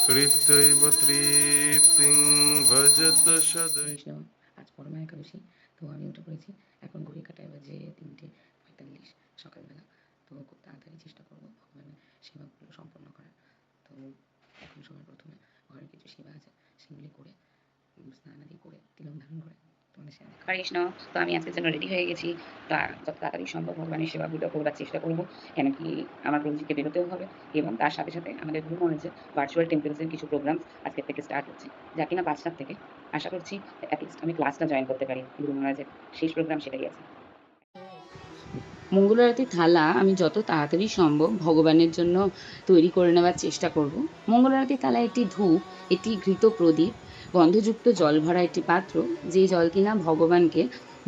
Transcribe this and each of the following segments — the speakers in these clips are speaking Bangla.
কৃত্যৈব তৃপ্তিং ভজত সদৈ। আজ পরমা একাদশী, তো আমি উঠে পড়েছি। এখন ঘড়ি কাটায় বাজে 3:45 সকালবেলা। তো খুব তাড়াতাড়ি চেষ্টা করবো ভগবানের সেবাগুলো সম্পন্ন করার। তো এখন সবার প্রথমে ঘরের কিছু সেবা আছে, সেগুলি করে স্নানাদি করে তিলক ধারণ করে তোমাদের সাথে হরে কৃষ্ণ। তো আমি আজকের জন্য রেডি হয়ে গেছি। তো যত তাড়াতাড়ি সম্ভব ভগবানের সেবাগুলো করবার চেষ্টা করবো, কেন কি আমার প্রভুজিকে বেরোতেও হবে। এবং তার সাথে সাথে আমাদের গুরু মহারাজের ভার্চুয়াল টেম্পলসের কিছু প্রোগ্রাম আজকের থেকে স্টার্ট হচ্ছে, যা কিনা 5টার থেকে। আশা করছি অ্যাটলিস্ট আমি ক্লাসটা জয়েন করতে পারি। গুরু মহারাজের শেষ প্রোগ্রাম সেটাই আছে। মঙ্গল আরতির থালা আমি যত তাড়াতাড়ি সম্ভব ভগবানের জন্য তৈরি করে নেওয়ার চেষ্টা করব। মঙ্গল আরতির থালায় একটি ধূপ, একটি ঘৃত প্রদীপ, গন্ধযুক্ত জল ভরা একটি পাত্র, যে জল কিনা ভগবানকে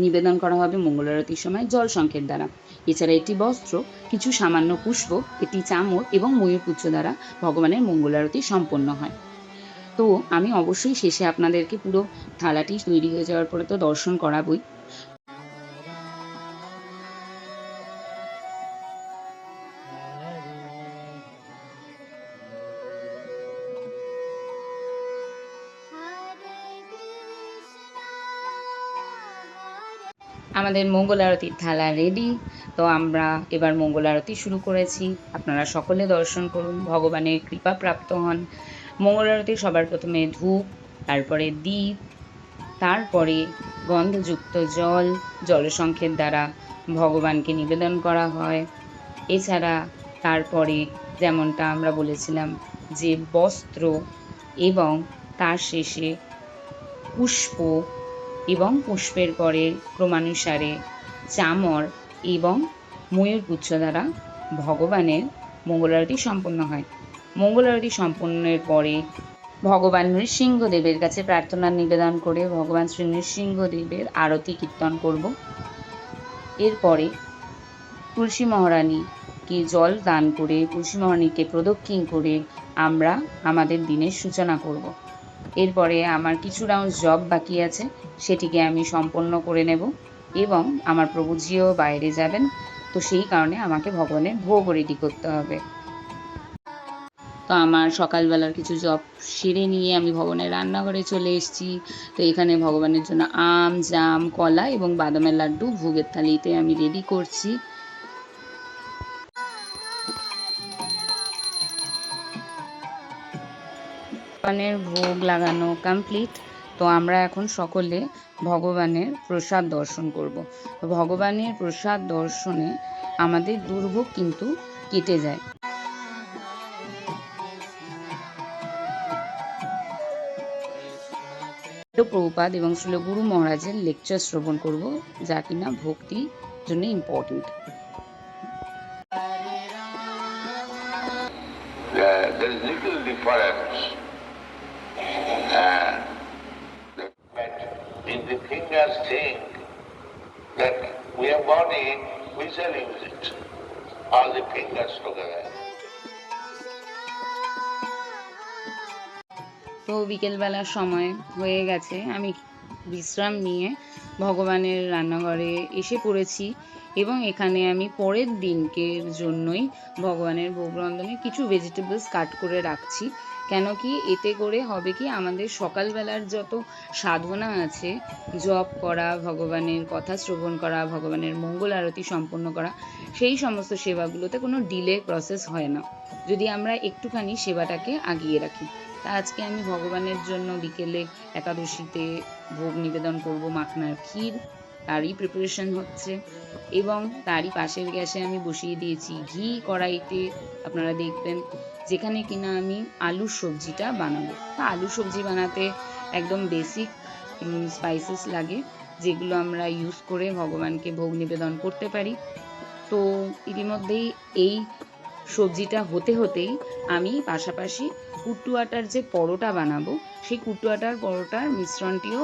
নিবেদন করা হবে মঙ্গল আরতির সময় জল সংকেত দ্বারা। এছাড়া একটি বস্ত্র, কিছু সামান্য পুষ্প, একটি চামর এবং ময়ূরপুচ্ছ দ্বারা ভগবানের মঙ্গল আরতি সম্পন্ন হয়। তো আমি অবশ্যই শেষে আপনাদেরকে পুরো থালাটি তৈরি হয়ে যাওয়ার পরে তো দর্শন করাবই। আমাদের মঙ্গল আরতির থালা রেডি। তো আমরা এবার মঙ্গল আরতি শুরু করেছি। আপনারা সকলে দর্শন করুন, ভগবানের কৃপা প্রাপ্ত হন। মঙ্গল আরতি সবার প্রথমে ধূপ, তারপরে দীপ, তারপরে গন্ধযুক্ত জল, জলসংক্ষেপ দ্বারা ভগবানকে নিবেদন করা হয়। এছাড়া তারপরে যেমনটা আমরা বলেছিলাম যে বস্ত্র এবং তার শেষে পুষ্প এবং পুষ্পের পরে ক্রমানুসারে চামর এবং ময়ূরপুচ্ছ দ্বারা ভগবানের মঙ্গল আরতি সম্পন্ন হয়। মঙ্গল আরতি সম্পন্নের পরে ভগবান নৃসিংহদেবের কাছে প্রার্থনা নিবেদন করে ভগবান শ্রী নৃসিংহদেবের আরতি কীর্তন করব। এরপরে তুলসী মহারানীকে জল দান করে, তুলসী মহারানীকে প্রদক্ষিণ করে আমরা আমাদের দিনের সূচনা করব। এরপরে আমার কিছু রাউন্ড জব বাকি আছে, সেটিকে আমি সম্পন্ন করে নেব এবং আমার প্রভুজিও বাইরে যাবেন, তো সেই কারণে আমাকে ভগবানের ভোগ রেডি করতে হবে। তো আমার সকালবেলার কিছু জব সেরে নিয়ে আমি ভগবানের রান্নাঘরে চলে এসেছি। তো এখানে ভগবানের জন্য আম, জাম, কলা এবং বাদামের লাড্ডু ভোগের থালিতে আমি রেডি করছি। ভগবানের ভোগ লাগানো কমপ্লিট। তো আমরা এখন সকলে ভগবানের প্রসাদ দর্শন করব। ভগবানের প্রসাদ দর্শনে আমাদের দুর্ভোগ কিন্তু কেটে যায়। প্রভুপাদ এবং শ্রীল গুরু মহারাজের লেকচার শ্রবণ করব, যা কিনা ভক্তির জন্য important. There is little difference if the fingers think that we have body, we shall use it, all the fingers together. তো বিকেলবেলার সময় হয়ে গেছে, আমি বিশ্রাম নিয়ে ভগবানের রান্নাঘরে এসে পড়েছি এবং এখানে আমি পরের দিনকের জন্যই ভগবানের ভোগ রন্ধনে কিছু ভেজিটেবলস কাট করে রাখছি। কেন কি এতে করে হবে কি আমাদের সকালবেলার যত সাধনা আছে, জপ করা, ভগবানের কথা শ্রবণ করা, ভগবানের মঙ্গল আরতি সম্পন্ন করা, সেই সমস্ত সেবাগুলোতে কোনো ডিলে প্রসেস হয় না যদি আমরা একটুখানি সেবাটাকে আগিয়ে রাখি। তা আজকে আমি ভগবানের জন্য বিকেলে একাদশীতে ভোগ নিবেদন করব মাখনার ক্ষীর, তারই প্রিপারেশন হচ্ছে এবং তারই পাশের গ্যাসে আমি বসিয়ে দিয়েছি ঘি কড়াইতে, আপনারা দেখবেন, যেখানে কিনা আমি আলুর সবজিটা বানাবো। তা আলু সবজি বানাতে একদম বেসিক স্পাইসেস লাগে, যেগুলো আমরা ইউজ করে ভগবানকে ভোগ নিবেদন করতে পারি। তো ইতিমধ্যেই এই সবজিটা হতে হতেই আমি পাশাপাশি কুট্টু আটার যে পরোটা বানাবো, সেই কুট্টু আটার পরোটার মিশ্রণটিও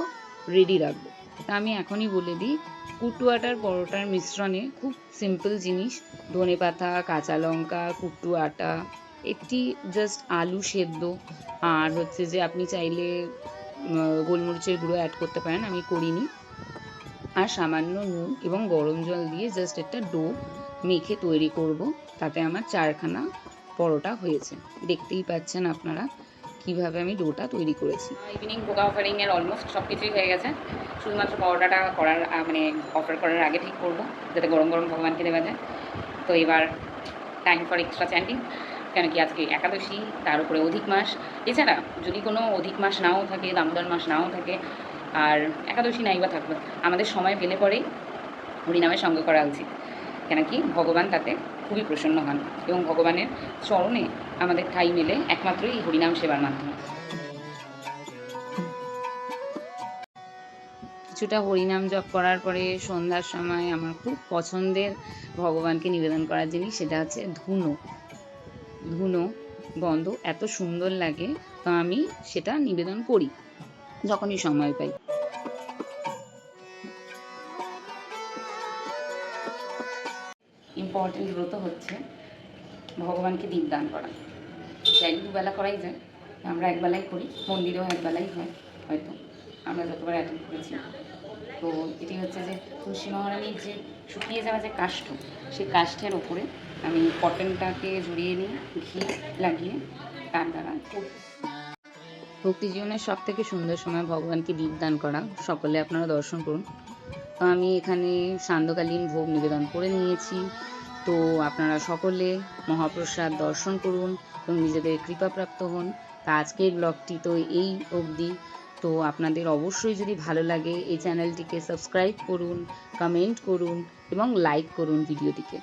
রেডি রাখবো। তা আমি এখনই বলে দিই, কুট্টু আটার পরোটার মিশ্রণে খুব সিম্পল জিনিস, ধনেপাতা, কাঁচা লঙ্কা, কুট্টু আটা, একটি জাস্ট আলু সেদ্ধ, আর হচ্ছে যে আপনি চাইলে গোলমরিচের গুঁড়ো অ্যাড করতে পারেন, আমি করিনি, আর সামান্য নুন এবং গরম জল দিয়ে জাস্ট একটা ডো মেখে তৈরি করব। তাতে আমার 4খানা পরোটা হয়েছে। দেখতেই পাচ্ছেন আপনারা কিভাবে আমি ডোটা তৈরি করেছি। ইভিনিং ভোগা অফারিংয়ের অলমোস্ট সব কিছুই হয়ে গেছে, শুধুমাত্র পরোটাটা করার মানে অফার করার আগে ঠিক করবো, যাতে গরম গরম ভগবানকে দেওয়া যায়। তো এবার টাইম ফর এক্সট্রা চ্যান্টিং, কেন কি আজকে একাদশী, তার উপরে অধিক মাস। এছাড়া যদি কোনো অধিক মাস নাও থাকে, দামোদর মাস নাও থাকে, আর একাদশী নাই বা থাকবে, আমাদের সময় পেলে পরেই হরিনামের সঙ্গ করা উচিত, কেন কি ভগবান তাতে খুবই প্রসন্ন হন এবং ভগবানের চরণে আমাদের ঠাঁই মেলে একমাত্র এই হরিনাম সেবার মাধ্যমে। কিছুটা হরিনাম জপ করার পরে সন্ধ্যার সময় আমার খুব পছন্দের ভগবানকে নিবেদন করার জিনিস, সেটা হচ্ছে ধুনো। ধুনো গন্ধ এত সুন্দর লাগে, তো আমি সেটা নিবেদন করি যখনই সময় পাই। ইম্পর্টেন্ট ব্রত হচ্ছে ভগবানকে দীপদান করা। চাইলে দুবেলা করাই যায়, আমরা একবেলাই করি, মন্দিরেও একবেলাই হয় হয়তো, আমরা যতবার অ্যাটেন্ড করেছি। তো এটি হচ্ছে যে তুলসী মহারানীর যে শুকিয়ে যাওয়া যে কাষ্ঠ, সেই কাষ্ঠের ওপরে আমি কটনটাকে জড়িয়ে নিয়ে ঘি লাগিয়ে তার দ্বারা ভক্তি জীবনের সব থেকে সুন্দর সময় ভগবানকে দীপদান করা, সকলে আপনারা দর্শন করুন। তো আমি এখানে সান্ধ্যকালীন ভোগ নিবেদন করে নিয়েছি। তো আপনারা সকলে মহাপ্রসাদ দর্শন করুন এবং নিজেদের কৃপাপ্রাপ্ত হন। তা আজকের ব্লগটি তো এই অবধি। তো আপনাদের অবশ্যই যদি ভালো লাগে এই চ্যানেলটিকে সাবস্ক্রাইব করুন, কমেন্ট করুন এবং লাইক করুন ভিডিওটিকে।